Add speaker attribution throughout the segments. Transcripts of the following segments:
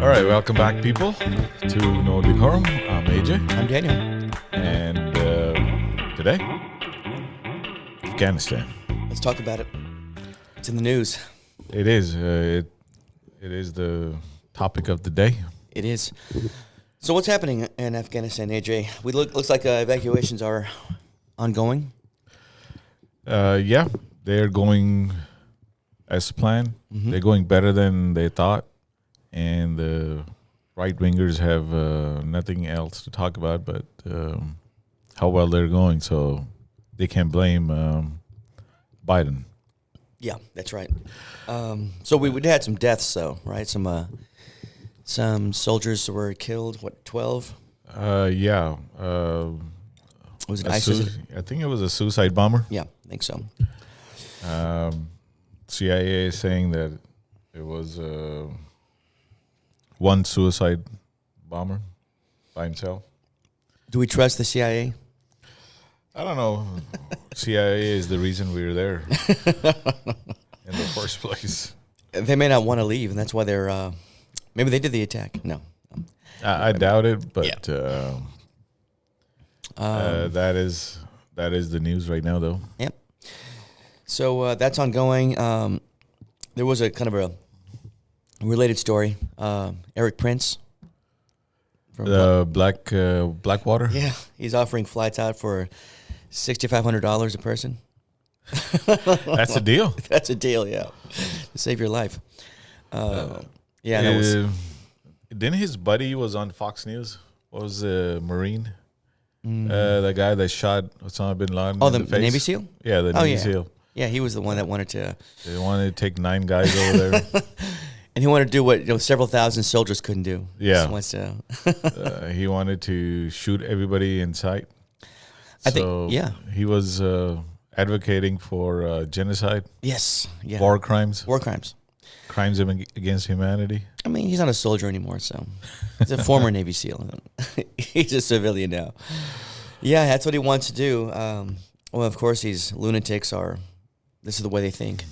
Speaker 1: All right, welcome back, people, to No Decorum. I'm AJ.
Speaker 2: I'm Daniel.
Speaker 1: And today, Afghanistan.
Speaker 2: Let's talk about it. It's in the news.
Speaker 1: It is. It is the topic of the day.
Speaker 2: It is. So what's happening in Afghanistan, AJ? Looks like evacuations are ongoing.
Speaker 1: Yeah, they're going as planned.
Speaker 2: Mm-hmm.
Speaker 1: They're going better than they thought. And the right-wingers have nothing else to talk about but how well they're going. So they can't blame Biden.
Speaker 2: Yeah, that's right. So we had some deaths, though, right? Some soldiers were killed. What, 12?
Speaker 1: Yeah.
Speaker 2: Was it ISIS?
Speaker 1: I think it was a suicide bomber.
Speaker 2: Yeah, I think so.
Speaker 1: CIA is saying that it was one suicide bomber by himself.
Speaker 2: Do we trust the CIA?
Speaker 1: I don't know. CIA is the reason we were there in the first place.
Speaker 2: They may not want to leave, and that's why they're... maybe they did the attack. No.
Speaker 1: I doubt it, but
Speaker 2: Yeah.
Speaker 1: that is the news right now, though.
Speaker 2: Yep. So that's ongoing. There was a kind of a related story. Eric Prince.
Speaker 1: The Blackwater?
Speaker 2: Yeah, he's offering flights out for $6,500 a person.
Speaker 1: That's a deal.
Speaker 2: That's a deal, yeah. To save your life. Yeah, that was...
Speaker 1: Didn't his buddy was on Fox News? What was the Marine? The guy that shot Osama bin Laden in the face?
Speaker 2: Navy SEAL?
Speaker 1: Yeah, the Navy SEAL.
Speaker 2: Yeah, he was the one that wanted to...
Speaker 1: They wanted to take 9 guys over there.
Speaker 2: And he wanted to do what several thousand soldiers couldn't do.
Speaker 1: Yeah.
Speaker 2: He
Speaker 1: He wanted to shoot everybody in sight.
Speaker 2: I think, yeah.
Speaker 1: He was advocating for genocide.
Speaker 2: Yes. Yeah.
Speaker 1: War crimes.
Speaker 2: War crimes.
Speaker 1: Crimes against humanity.
Speaker 2: I mean, he's not a soldier anymore, so he's a former Navy SEAL. He's a civilian now. Yeah, that's what he wants to do. Well, of course, these lunatics are... This is the way they think.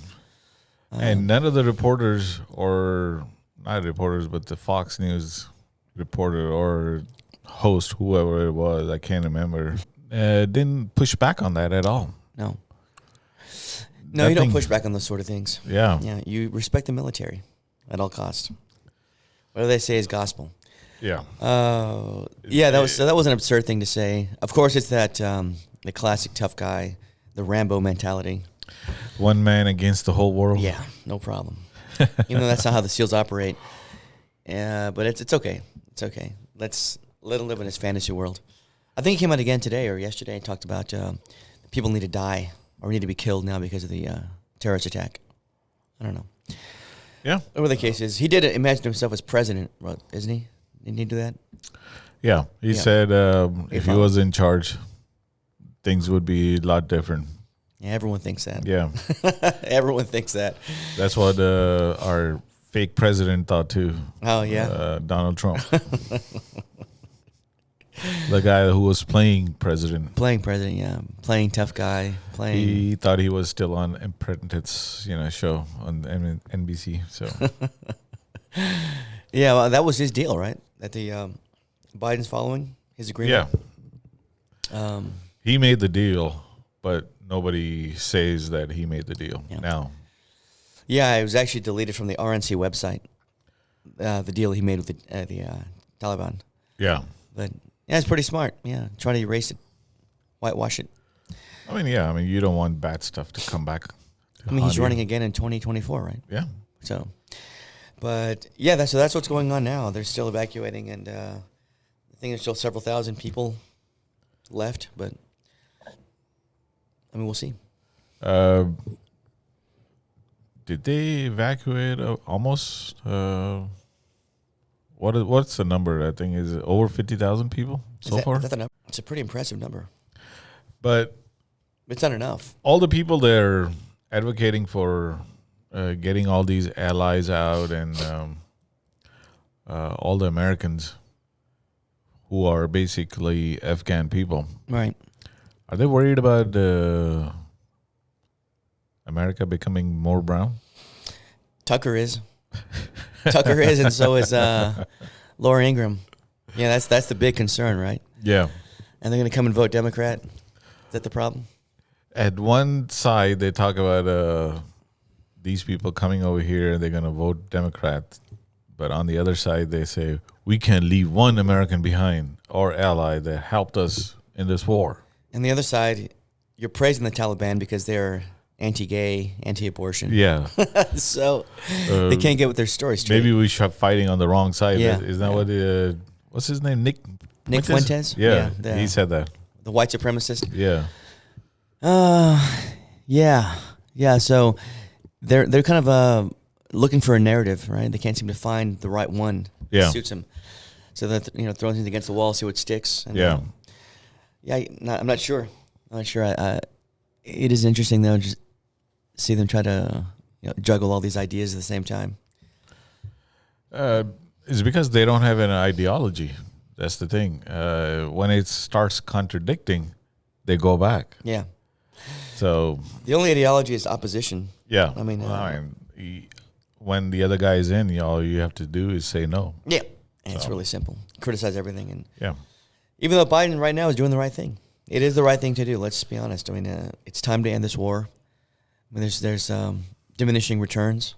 Speaker 1: And none of the reporters, or not reporters, but the Fox News reporter or host, whoever it was, I can't remember, didn't push back on that at all.
Speaker 2: No. No, you don't push back on those sort of things.
Speaker 1: Yeah.
Speaker 2: Yeah, you respect the military at all costs. Whatever they say is gospel.
Speaker 1: Yeah.
Speaker 2: Yeah, that was an absurd thing to say. Of course, it's that the classic tough guy, the Rambo mentality.
Speaker 1: One man against the whole world.
Speaker 2: Yeah, no problem. Even though that's not how the SEALs operate. Yeah, but it's okay. It's okay. Let's let him live in his fantasy world. I think he came out again today or yesterday and talked about people need to die or need to be killed now because of the terrorist attack. I don't know.
Speaker 1: Yeah.
Speaker 2: Whatever the case is, he did imagine himself as president, isn't he? Didn't he do that?
Speaker 1: Yeah. He said if he was in charge, things would be a lot different.
Speaker 2: Yeah, everyone thinks that.
Speaker 1: Yeah.
Speaker 2: Everyone thinks that.
Speaker 1: That's what our fake president thought too.
Speaker 2: Oh, yeah?
Speaker 1: Donald Trump. The guy who was playing president.
Speaker 2: Playing president, yeah. Playing tough guy.
Speaker 1: He thought he was still on Apprentice, show on NBC. So.
Speaker 2: Yeah, well, that was his deal, right? That the Biden's following his agreement.
Speaker 1: Yeah. He made the deal, but nobody says that he made the deal now.
Speaker 2: Yeah, it was actually deleted from the RNC website. The deal he made with the Taliban.
Speaker 1: Yeah.
Speaker 2: But yeah, it's pretty smart. Yeah, try to erase it, whitewash it.
Speaker 1: I mean, you don't want bad stuff to come back.
Speaker 2: He's running again in 2024, right?
Speaker 1: Yeah.
Speaker 2: So, but yeah, that's what's going on now. They're still evacuating, and I think there's still several thousand people left, but we'll see.
Speaker 1: Did they evacuate almost? What's the number? I think is it over 50,000 people so far.
Speaker 2: Is that the number? It's a pretty impressive number,
Speaker 1: but
Speaker 2: it's not enough.
Speaker 1: All the people they're advocating for getting all these allies out and all the Americans who are basically Afghan people,
Speaker 2: right?
Speaker 1: Are they worried about America becoming more brown?
Speaker 2: Tucker is. Tucker is, and so is Laura Ingraham. Yeah, that's the big concern, right?
Speaker 1: Yeah.
Speaker 2: And they're going to come and vote Democrat. Is that the problem?
Speaker 1: At one side, they talk about these people coming over here and they're going to vote Democrat. But on the other side, they say, we can't leave one American behind, our ally that helped us in this war.
Speaker 2: And the other side, you're praising the Taliban because they're anti-gay, anti-abortion.
Speaker 1: Yeah.
Speaker 2: So they can't get with their story straight.
Speaker 1: Maybe we should fighting on the wrong side.
Speaker 2: Yeah.
Speaker 1: Isn't that what, what's his name? Nick
Speaker 2: Fuentes?
Speaker 1: Yeah,
Speaker 2: Yeah,
Speaker 1: he said that.
Speaker 2: The white supremacist?
Speaker 1: Yeah.
Speaker 2: Yeah. So they're kind of looking for a narrative, right? They can't seem to find the right one that suits them. So that throwing things against the wall, see what sticks. And, I'm not sure. It is interesting though, just see them try to juggle all these ideas at the same time.
Speaker 1: It's because they don't have an ideology. That's the thing. When it starts contradicting, they go back.
Speaker 2: Yeah.
Speaker 1: So
Speaker 2: the only ideology is opposition.
Speaker 1: Yeah.
Speaker 2: I mean,
Speaker 1: when the other guy is in, all you have to do is say no.
Speaker 2: Yeah. And it's really simple. Criticize everything. And
Speaker 1: yeah.
Speaker 2: Even though Biden right now is doing the right thing. It is the right thing to do. Let's be honest. I mean, it's time to end this war. I mean, there's diminishing returns.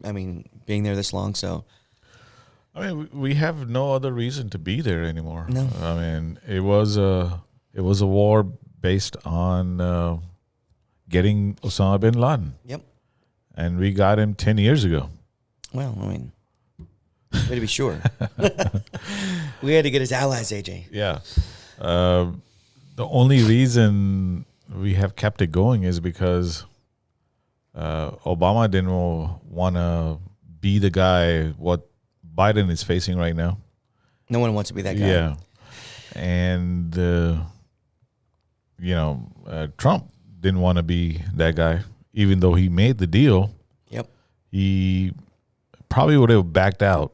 Speaker 2: I mean, being there this long, so.
Speaker 1: I mean, we have no other reason to be there anymore.
Speaker 2: No.
Speaker 1: I mean, it was a war based on getting Osama bin Laden.
Speaker 2: Yep.
Speaker 1: And we got him 10 years ago.
Speaker 2: Well, I mean, way to be sure. We had to get his allies, AJ.
Speaker 1: Yeah. The only reason we have kept it going is because Obama didn't want to be the guy what Biden is facing right now.
Speaker 2: No one wants to be that guy.
Speaker 1: Yeah. And, Trump didn't want to be that guy, even though he made the deal.
Speaker 2: Yep.
Speaker 1: He probably would have backed out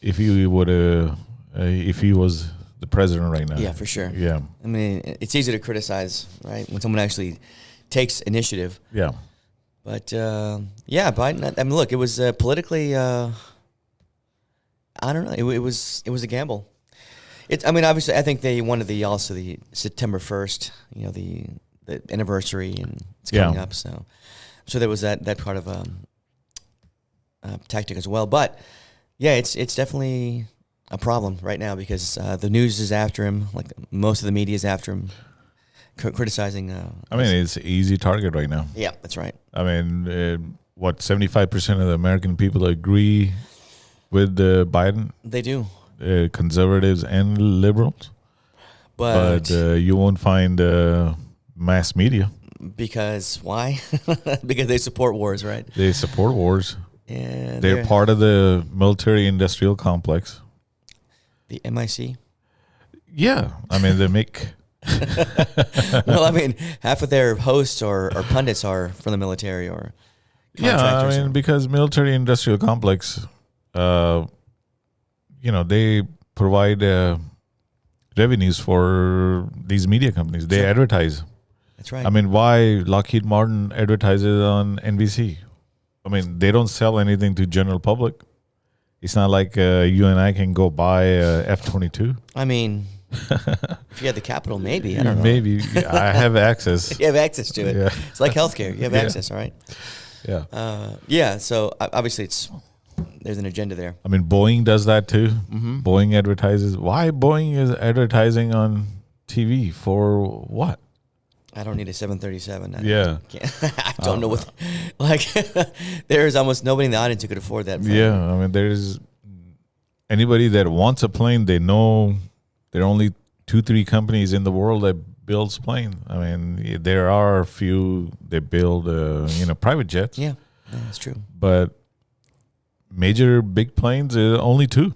Speaker 1: if he was the president right now.
Speaker 2: Yeah, for sure.
Speaker 1: Yeah.
Speaker 2: I mean, it's easy to criticize, right, when someone actually takes initiative.
Speaker 1: Yeah.
Speaker 2: But, Biden, I mean, look, it was politically, I don't know, it was a gamble. Obviously, I think they wanted the September 1st, the anniversary, and it's coming up, so there was that part of tactic as well. But, yeah, it's definitely a problem right now because the news is after him, like most of the media is after him, criticizing.
Speaker 1: It's an easy target right now.
Speaker 2: Yeah, that's right.
Speaker 1: 75% of the American people agree with Biden?
Speaker 2: They do.
Speaker 1: Conservatives and liberals. But you won't find mass media.
Speaker 2: Because why? Because they support wars, right?
Speaker 1: They support wars.
Speaker 2: And
Speaker 1: they're part of the military-industrial complex.
Speaker 2: The MIC?
Speaker 1: Yeah. They make...
Speaker 2: Well, half of their hosts or pundits are from the military or contractors.
Speaker 1: Yeah, because military-industrial complex, they provide revenues for these media companies. They advertise.
Speaker 2: That's right.
Speaker 1: Why Lockheed Martin advertises on NBC? They don't sell anything to general public. It's not like you and I can go buy a F-22.
Speaker 2: If you had the capital, maybe. I don't know.
Speaker 1: Maybe. I have access.
Speaker 2: You have access to it.
Speaker 1: Yeah.
Speaker 2: It's like healthcare. You have access, all right?
Speaker 1: Yeah.
Speaker 2: So obviously there's an agenda there.
Speaker 1: Boeing does that too.
Speaker 2: Mm-hmm.
Speaker 1: Boeing advertises. Why Boeing is advertising on TV? For what?
Speaker 2: I don't need a 737.
Speaker 1: I
Speaker 2: don't know what. There is almost nobody in the audience who could afford that.
Speaker 1: Yeah, there's anybody that wants a plane. They know there are only 2-3 companies in the world that builds planes. There are a few that build, private jets.
Speaker 2: Yeah, that's true.
Speaker 1: But major big planes, only 2.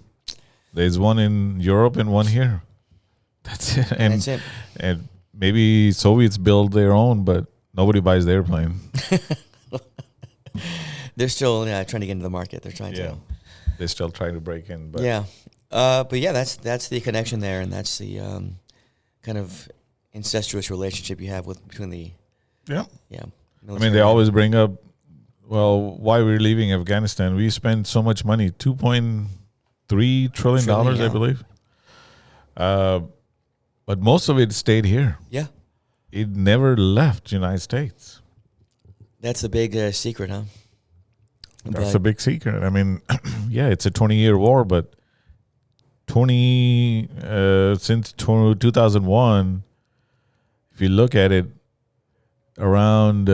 Speaker 1: There's one in Europe and one here. That's it. And
Speaker 2: that's it.
Speaker 1: And maybe Soviets build their own, but nobody buys their plane.
Speaker 2: They're still trying to get into the market. They're trying to.
Speaker 1: They're still trying to break in. But
Speaker 2: That's the connection there, and that's the kind of incestuous relationship you have between the.
Speaker 1: Yeah.
Speaker 2: Yeah.
Speaker 1: They always bring up well, why we're leaving Afghanistan, we spent so much money, $2.3 trillion, I believe. But most of it stayed here.
Speaker 2: Yeah.
Speaker 1: It never left the United States.
Speaker 2: That's the big secret, huh?
Speaker 1: That's a big secret. I mean, yeah, it's a 20-year war, but since 2001, if you look at it, around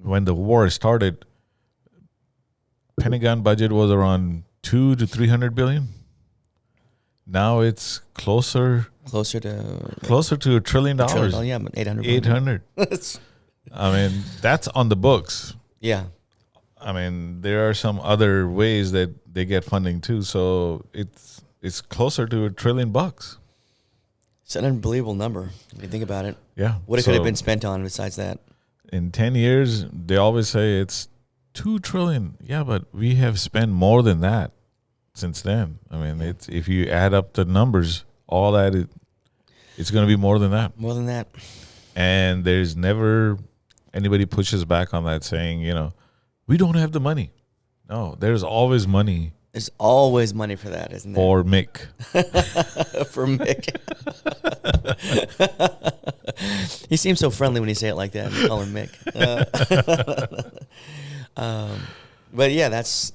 Speaker 1: when the war started, Pentagon budget was around 200 to 300 billion. Now it's closer to $1 trillion.
Speaker 2: Yeah, 800.
Speaker 1: 800. I mean, that's on the books.
Speaker 2: Yeah.
Speaker 1: I mean, there are some other ways that they get funding too. So it's closer to $1 trillion.
Speaker 2: It's an unbelievable number if you think about it.
Speaker 1: Yeah.
Speaker 2: What it could have been spent on besides that?
Speaker 1: In 10 years, they always say it's $2 trillion. Yeah, but we have spent more than that since then. I mean, it's if you add up the numbers, all that, it's going to be more than that.
Speaker 2: More than that.
Speaker 1: And there's never anybody pushes back on that saying, we don't have the money. No, there's always money.
Speaker 2: There's always money for that, isn't there?
Speaker 1: For Mick.
Speaker 2: For Mick. He seems so friendly when you say it like that. You call him Mick. But yeah, that's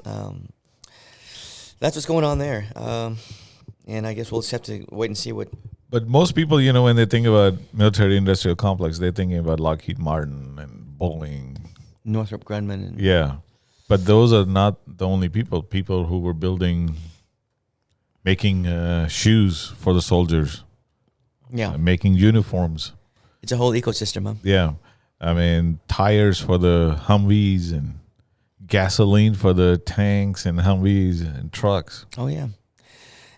Speaker 2: what's going on there. And I guess we'll just have to wait and see what.
Speaker 1: But most people, when they think about military-industrial complex, they're thinking about Lockheed Martin and Boeing.
Speaker 2: Northrop Grumman.
Speaker 1: Yeah. But those are not the only people. People who were making shoes for the soldiers.
Speaker 2: Yeah.
Speaker 1: Making uniforms.
Speaker 2: It's a whole ecosystem, huh?
Speaker 1: Yeah. I mean, tires for the Humvees and gasoline for the tanks and Humvees and trucks.
Speaker 2: Oh, yeah.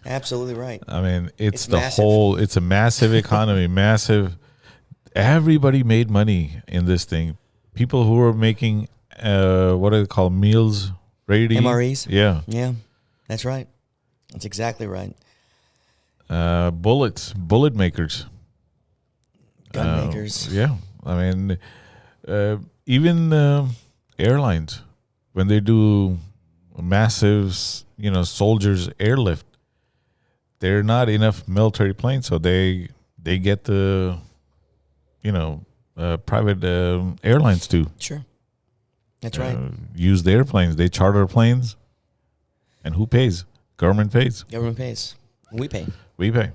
Speaker 2: Absolutely right.
Speaker 1: I mean, it's a massive economy, massive. Everybody made money in this thing. People who were making, what do they call, meals ready to eat?
Speaker 2: MREs?
Speaker 1: Yeah.
Speaker 2: Yeah, that's right. That's exactly right.
Speaker 1: Bullet makers.
Speaker 2: Gun makers.
Speaker 1: Yeah. I mean, even airlines, when they do massive, soldiers airlift, there are not enough military planes, so they get the, private airlines to.
Speaker 2: Sure. That's right.
Speaker 1: Use the airplanes. They charter planes. And who pays? Government pays.
Speaker 2: Government pays. We pay.
Speaker 1: We pay.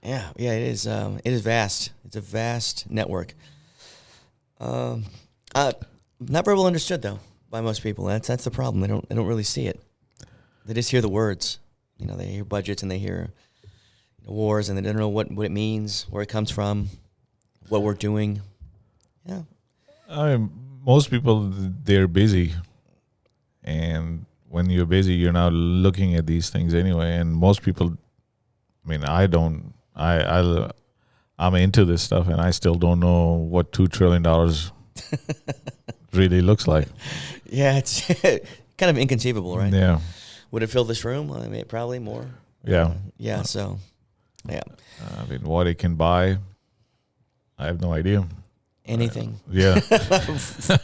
Speaker 2: Yeah, it is. It is vast. It's a vast network. Not very well understood though by most people. That's the problem. They don't really see it. They just hear the words. They hear budgets and they hear wars and they don't know what it means, where it comes from, what we're doing. Yeah.
Speaker 1: Most people, they're busy, and when you're busy, you're not looking at these things anyway. And most people, I'm into this stuff, and I still don't know what $2 trillion really looks like.
Speaker 2: Yeah, it's kind of inconceivable, right?
Speaker 1: Yeah.
Speaker 2: Would it fill this room? Probably more.
Speaker 1: Yeah.
Speaker 2: Yeah. So, yeah.
Speaker 1: What it can buy, I have no idea.
Speaker 2: Anything.
Speaker 1: Yeah.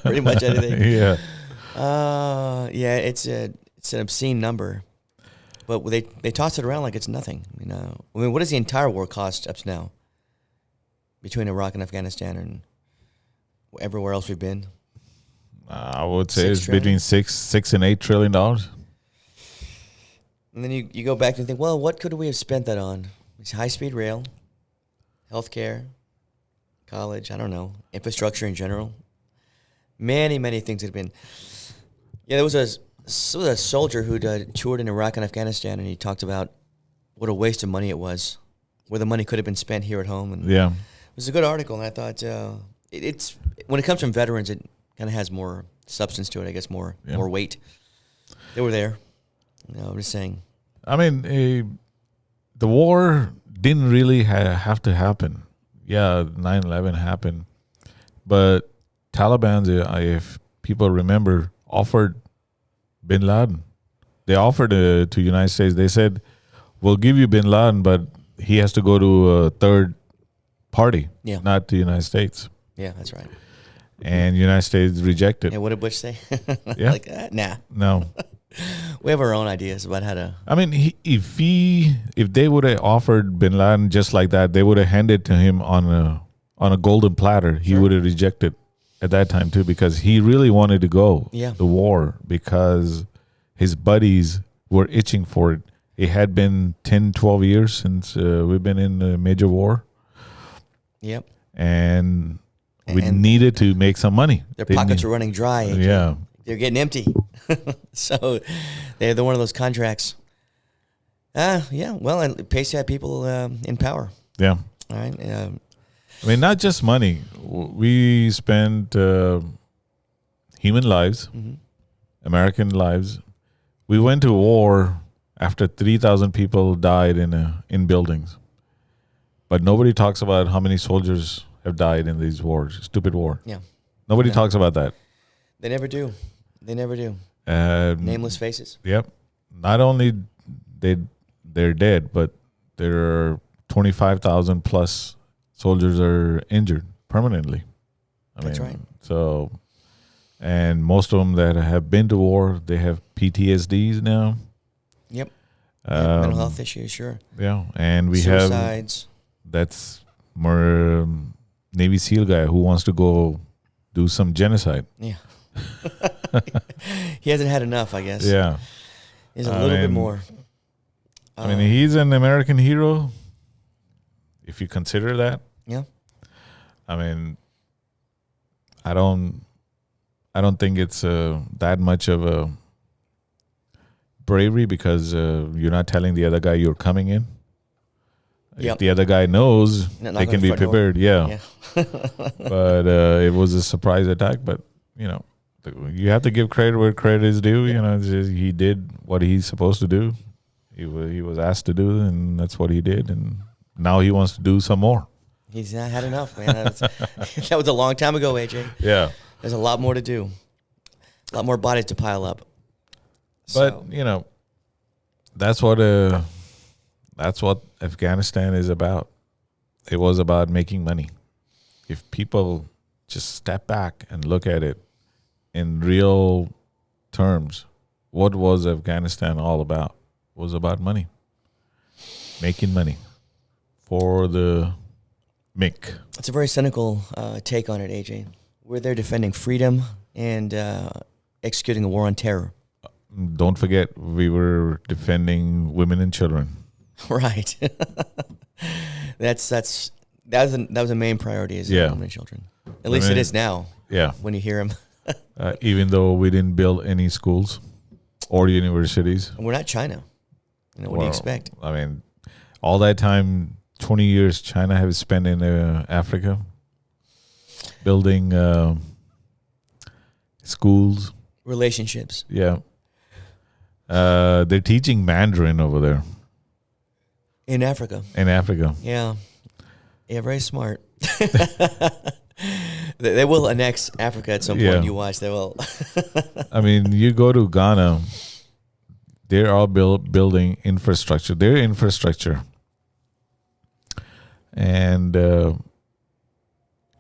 Speaker 2: Pretty much anything.
Speaker 1: Yeah.
Speaker 2: Yeah. It's an obscene number, but they toss it around like it's nothing. What does the entire war cost up to now? Between Iraq and Afghanistan and everywhere else we've been.
Speaker 1: I would say it's between $6 and $8 trillion.
Speaker 2: And then you go back and think, well, what could we have spent that on? It's high-speed rail, healthcare, college, I don't know, infrastructure in general. Many, many things have been. Yeah, there was a soldier who toured in Iraq and Afghanistan, and he talked about what a waste of money it was, where the money could have been spent here at home. And
Speaker 1: yeah.
Speaker 2: it was a good article, and I thought it's when it comes from veterans, it kind of has more substance to it, I guess, more weight. They were there. I'm just saying.
Speaker 1: The war didn't really have to happen. Yeah, 9/11 happened. But Taliban, if people remember, offered bin Laden. They offered to the United States. They said, we'll give you bin Laden, but he has to go to a third party, not the United States.
Speaker 2: Yeah, that's right.
Speaker 1: and United States rejected.
Speaker 2: And what did Bush say?
Speaker 1: Yeah.
Speaker 2: Like, nah.
Speaker 1: No.
Speaker 2: We have our own ideas about how to.
Speaker 1: I mean, if they would have offered Bin Laden just like that, they would have handed to him on a golden platter. He would have rejected at that time too, because he really wanted to go the war, because his buddies were itching for it. It had been 10, 12 years since we've been in a major war.
Speaker 2: Yep.
Speaker 1: And we needed to make some money.
Speaker 2: Their pockets were running dry. AJ.
Speaker 1: Yeah.
Speaker 2: They're getting empty. So they're one of those contracts. Yeah. Well, and it pays to have people in power.
Speaker 1: Yeah.
Speaker 2: All right.
Speaker 1: I mean, not just money. We spent human lives, American lives. We went to war after 3,000 people died in buildings. But nobody talks about how many soldiers have died in these wars. Stupid war.
Speaker 2: Yeah.
Speaker 1: Nobody talks about that.
Speaker 2: They never do. Nameless faces.
Speaker 1: Yep. Not only they're dead, but there are 25,000 plus soldiers are injured permanently.
Speaker 2: That's right.
Speaker 1: So, and most of them that have been to war, they have PTSDs now.
Speaker 2: Yep. Mental health issues, sure.
Speaker 1: Yeah, and we
Speaker 2: Suicides.
Speaker 1: That's more Navy SEAL guy who wants to go do some genocide.
Speaker 2: Yeah. He hasn't had enough, I guess.
Speaker 1: Yeah.
Speaker 2: He's a little bit more.
Speaker 1: I mean, he's an American hero, if you consider that.
Speaker 2: Yeah.
Speaker 1: I mean, I don't think it's that much of a bravery, because you're not telling the other guy you're coming in.
Speaker 2: Yep.
Speaker 1: If the other guy knows, they can be prepared. Yeah. But it was a surprise attack. But, you have to give credit where credit is due. He did what he's supposed to do. He was asked to do, and that's what he did. And now he wants to do some more.
Speaker 2: He's not had enough, man. That was a long time ago, AJ.
Speaker 1: Yeah.
Speaker 2: There's a lot more to do. A lot more bodies to pile up.
Speaker 1: But, that's what Afghanistan is about. It was about making money. If people just step back and look at it in real terms, what was Afghanistan all about? It was about money. Making money for the MIC.
Speaker 2: It's a very cynical take on it, AJ. We're there defending freedom and executing a war on terror.
Speaker 1: Don't forget, we were defending women and children.
Speaker 2: Right. that was a main priority, is women and children. At least it is now.
Speaker 1: Yeah.
Speaker 2: When you hear them.
Speaker 1: Even though we didn't build any schools or universities.
Speaker 2: And we're not China. What do you expect?
Speaker 1: I mean, all that time, 20 years, China has spent in Africa building schools.
Speaker 2: Relationships.
Speaker 1: Yeah. They're teaching Mandarin over there.
Speaker 2: In Africa. Yeah. Yeah, very smart. They will annex Africa at some point. Yeah. You watch, they will.
Speaker 1: I mean, you go to Ghana, they're all building infrastructure. Their infrastructure. And,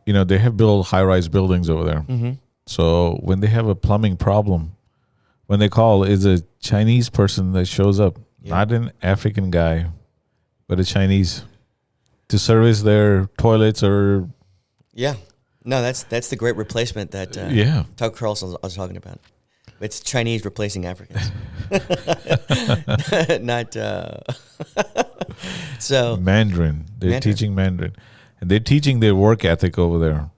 Speaker 1: they have built high-rise buildings over there. Mm-hmm. So when they have a plumbing problem, when they call, is a Chinese person that shows up, not an African guy, but a Chinese, to service their toilets or... Yeah.
Speaker 2: No, that's the great replacement that Tucker Carlson was talking about. It's Chinese replacing Africans. Not... So
Speaker 1: Mandarin. They're teaching Mandarin. And they're teaching their work ethic over there.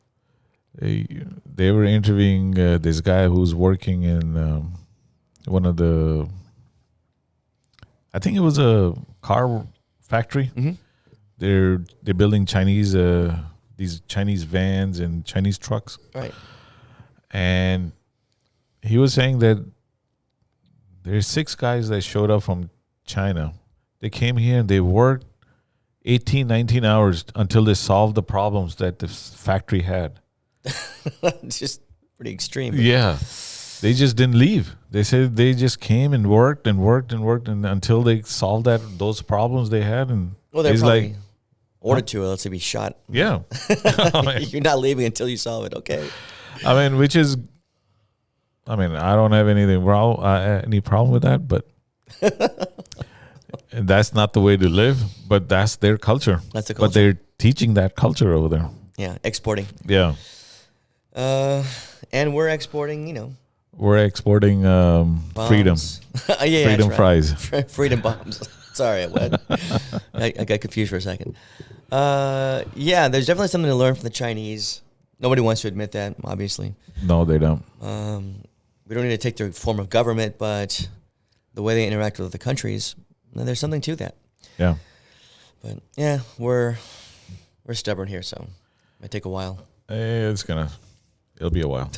Speaker 1: They were interviewing this guy who's working in one of the... I think it was a car factory. Mm-hmm. They're building Chinese these Chinese vans and Chinese trucks.
Speaker 2: Right.
Speaker 1: And he was saying that there's 6 guys that showed up from China. They came here and they worked 18, 19 hours until they solved the problems that the factory had.
Speaker 2: It's just pretty extreme.
Speaker 1: Yeah. They just didn't leave. They said they just came and worked and until they solved those problems they had. And
Speaker 2: they're probably ordered to, let's say, be shot.
Speaker 1: Yeah.
Speaker 2: You're not leaving until you solve it. Okay.
Speaker 1: I mean, which is, I mean, I don't have anything wrong, any problem with that, but that's not the way to live. But that's their culture.
Speaker 2: That's the culture.
Speaker 1: But they're teaching that culture over there.
Speaker 2: Yeah, exporting.
Speaker 1: Yeah.
Speaker 2: And we're exporting,
Speaker 1: We're exporting freedom.
Speaker 2: Yeah,
Speaker 1: freedom
Speaker 2: right.
Speaker 1: fries.
Speaker 2: Freedom bombs. Sorry, I got confused for a second. Yeah, there's definitely something to learn from the Chinese. Nobody wants to admit that, obviously.
Speaker 1: No, they don't.
Speaker 2: We don't need to take their form of government, but the way they interact with other countries, there's something to that.
Speaker 1: Yeah.
Speaker 2: But yeah, we're stubborn here, so it might take a while.
Speaker 1: It'll be a while.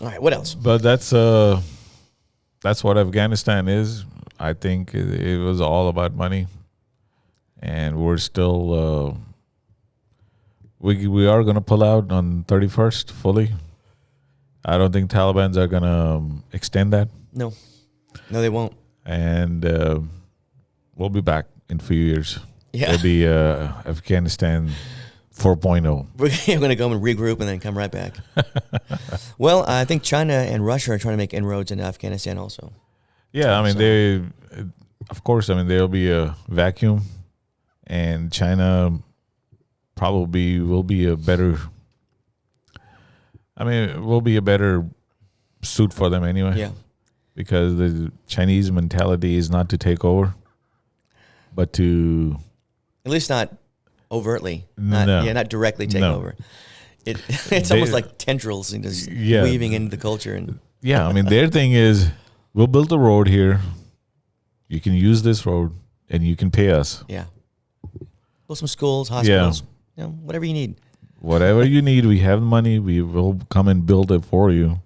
Speaker 2: All right, what else?
Speaker 1: But that's what Afghanistan is. I think it was all about money, and we're still we are going to pull out on 31st fully. I don't think Taliban's are going to extend that.
Speaker 2: No, they won't.
Speaker 1: And we'll be back in a few years.
Speaker 2: Yeah,
Speaker 1: it'll be Afghanistan 4.0.
Speaker 2: We're going to go and regroup and then come right back. Well, I think China and Russia are trying to make inroads into Afghanistan also.
Speaker 1: Yeah, I mean, there'll be a vacuum, and China probably will be a better suit for them anyway.
Speaker 2: Yeah.
Speaker 1: Because the Chinese mentality is not to take over, but to...
Speaker 2: At least not overtly.
Speaker 1: No.
Speaker 2: Not directly take over. It's almost like tendrils and just weaving into the culture. And
Speaker 1: yeah, I mean, their thing is, we'll build a road here. You can use this road, and you can pay us.
Speaker 2: Yeah. Build some schools, hospitals, whatever you need.
Speaker 1: Whatever you need, we have money. We will come and build it for you.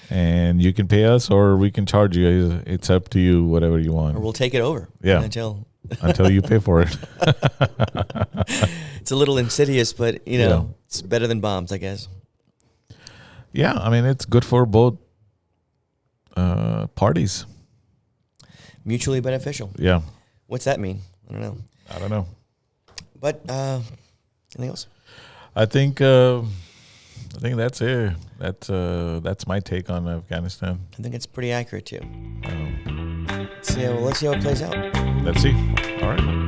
Speaker 1: And you can pay us, or we can charge you. It's up to you, whatever you want.
Speaker 2: Or we'll take it over.
Speaker 1: Yeah.
Speaker 2: Until
Speaker 1: you pay for it.
Speaker 2: It's a little insidious, but, it's better than bombs, I guess.
Speaker 1: Yeah, I mean, it's good for both parties.
Speaker 2: Mutually beneficial.
Speaker 1: Yeah.
Speaker 2: What's that mean? I don't know. But anything else?
Speaker 1: I think that's it. That's my take on Afghanistan.
Speaker 2: I think it's pretty accurate too. Let's see how it plays out.
Speaker 1: Let's see. All right.